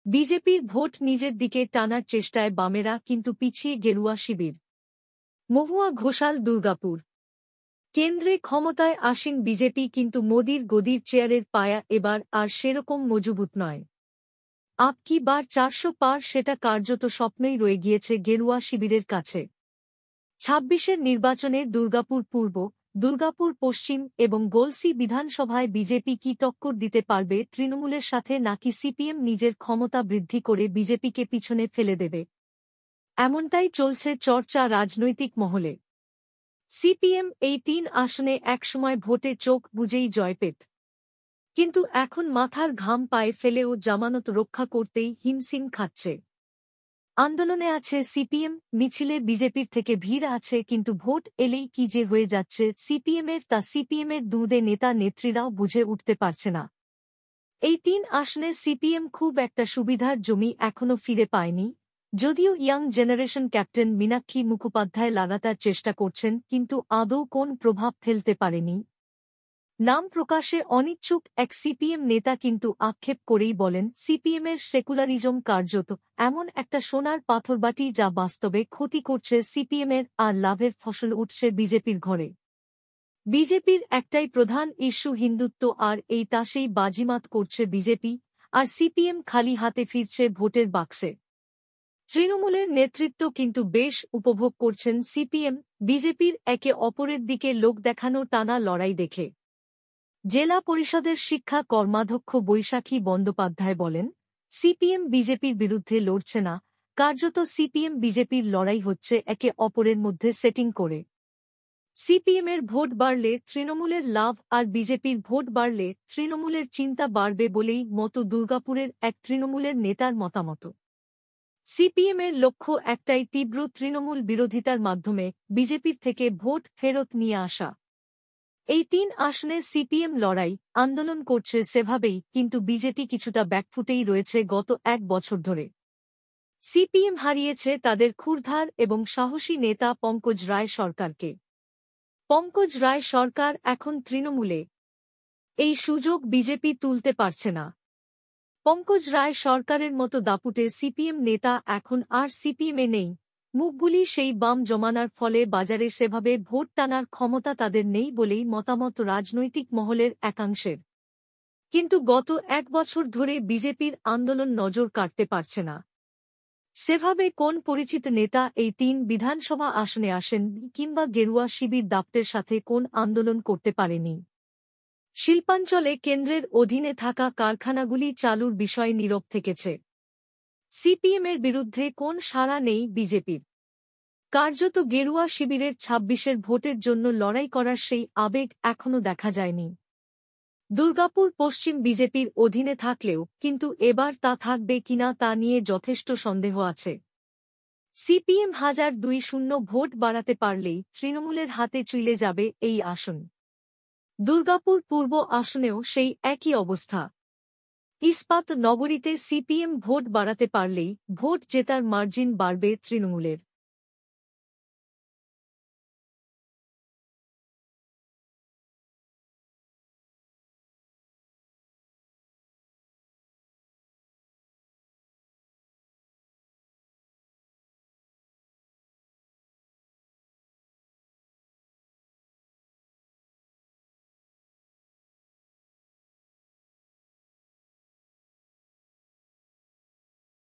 বিজেপির ভোট নিজের দিকে টানার চেষ্টায় বামেরা কিন্তু পিছিয়ে গেরুয়া শিবির। মহুয়া ঘোষাল দুর্গাপুর। কেন্দ্রে ক্ষমতায় আসীন বিজেপি কিন্তু মোদির গদির চেয়ারের পায়া এবার আর সেরকম মজবুত নয়। আপ কি বার 400 পার সেটা কার্যত স্বপ্নই রয়ে গিয়েছে গেরুয়া শিবিরের কাছে। ২৬-এর নির্বাচনে দুর্গাপুর পূর্ব, দুর্গাপুর পশ্চিম এবং গলসি বিধানসভায় বিজেপি কি টক্কর দিতে পারবে তৃণমূলের সাথে, নাকি সিপিএম নিজের ক্ষমতা বৃদ্ধি করে বিজেপিকে পিছনে ফেলে দেবে? এমনটাই চলছে চর্চা রাজনৈতিক মহলে। সিপিএম এই ৩ আসনে একসময় ভোটে চোখ বুজেই জয় পেত, কিন্তু এখন মাথার ঘাম পায়ে ফেলেও জামানত রক্ষা করতেই হিমশিম খাচ্ছে। আন্দোলনে আছে সিপিএম, মিছিলে বিজেপির থেকে ভিড় আছে, কিন্তু ভোট এলেই কি যে হয়ে যাচ্ছে সিপিএমের তা সিপিএমের দুঁদে নেতা নেত্রীরাও বুঝে উঠতে পারছে না। এই ৩ আসনে সিপিএম খুব একটা সুবিধার জমি এখনো ফিরে পায়নি, যদিও young generation captain Meenakshi Mukhopadhyay লাগাতার চেষ্টা করছেন, কিন্তু আদৌ কোন প্রভাব ফেলতে পারেনি। নাম প্রকাশে অনিচ্ছুক এক সিপিএম নেতা কিন্তু আক্ষেপ করেই বলেন, সিপিএমের সেকুলারিজম কার্যত এমন একটা সোনার পাথরবাটি যা বাস্তবে ক্ষতি করছে সিপিএমের, আর লাভের ফসল উঠছে বিজেপির ঘরে। বিজেপির একটাই প্রধান ইস্যু হিন্দুত্ব, আর এই তাসেই বাজিমাত করছে বিজেপি, আর সিপিএম খালি হাতে ফিরছে ভোটের বাক্সে। তৃণমূলের নেতৃত্ব কিন্তু বেশ উপভোগ করছেন সিপিএম, বিজেপির একে অপরের দিকে লোক দেখানো টানা লড়াই দেখে। জেলা পরিষদের শিক্ষা কর্মাধ্যক্ষ বৈশাখী বন্দ্যোপাধ্যায় বলেন, সিপিএম বিজেপির বিরুদ্ধে লড়ছে না, কার্যত সিপিএম বিজেপির লড়াই হচ্ছে একে অপরের মধ্যে সেটিং করে। সিপিএমের ভোট বাড়লে তৃণমূলের লাভ, আর বিজেপির ভোট বাড়লে তৃণমূলের চিন্তা বাড়বে বলেই মতো দুর্গাপুরের এক তৃণমূলের নেতার মতামত। সিপিএমের লক্ষ্য একটাই, তীব্র তৃণমূল বিরোধিতার মাধ্যমে বিজেপির থেকে ভোট ফেরত নিয়ে আসা। এই ৩ আসনে সিপিএম লড়াই আন্দোলন করছে সেভাবেই, কিন্তু বিজেপি কিছুটা ব্যাকফুটেই রয়েছে গত ১ বছর ধরে। সিপিএম হারিয়েছে তাদের ক্ষুরধার এবং সাহসী নেতা পঙ্কজ রায় সরকারকে। পঙ্কজ রায় সরকার এখন তৃণমূলে, এই সুযোগ বিজেপি তুলতে পারছে না। পঙ্কজ রায় সরকারের মতো দাপুটে সিপিএম নেতা এখন আর সিপিএমে নেই, মুখগুলি সেই বাম জমানার ফলে বাজারে সেভাবে ভোট টানার ক্ষমতা তাদের নেই বলেই মতামত রাজনৈতিক মহলের একাংশের। কিন্তু গত ১ বছর ধরে বিজেপির আন্দোলন নজর কাটতে পারছে না। সেভাবে কোন পরিচিত নেতা এই ৩ বিধানসভা আসনে আসেন, কিংবা গেরুয়া শিবির দাপ্টের সাথে কোন আন্দোলন করতে পারেনি। শিল্পাঞ্চলে কেন্দ্রের অধীনে থাকা কারখানাগুলি চালুর বিষয়ে নীরব থেকেছে। সিপিএমের বিরুদ্ধে কোন সাড়া নেই বিজেপির। কার্যত গেরুয়া শিবিরের ২৬-এর ভোটের জন্য লড়াই করার সেই আবেগ এখনও দেখা যায়নি। দুর্গাপুর পশ্চিম বিজেপির অধীনে থাকলেও কিন্তু এবার তা থাকবে কিনা তা নিয়ে যথেষ্ট সন্দেহ আছে। সিপিএম ১,২০০ ভোট বাড়াতে পারলেই তৃণমূলের হাতে চলে যাবে এই আসন। দুর্গাপুর পূর্ব আসনেও সেই একই অবস্থা। ইস্পাত নগরীতে সিপিএম ভোট বাড়াতে পারলেই ভোট জেতার মার্জিন বাড়বে তৃণমূলের।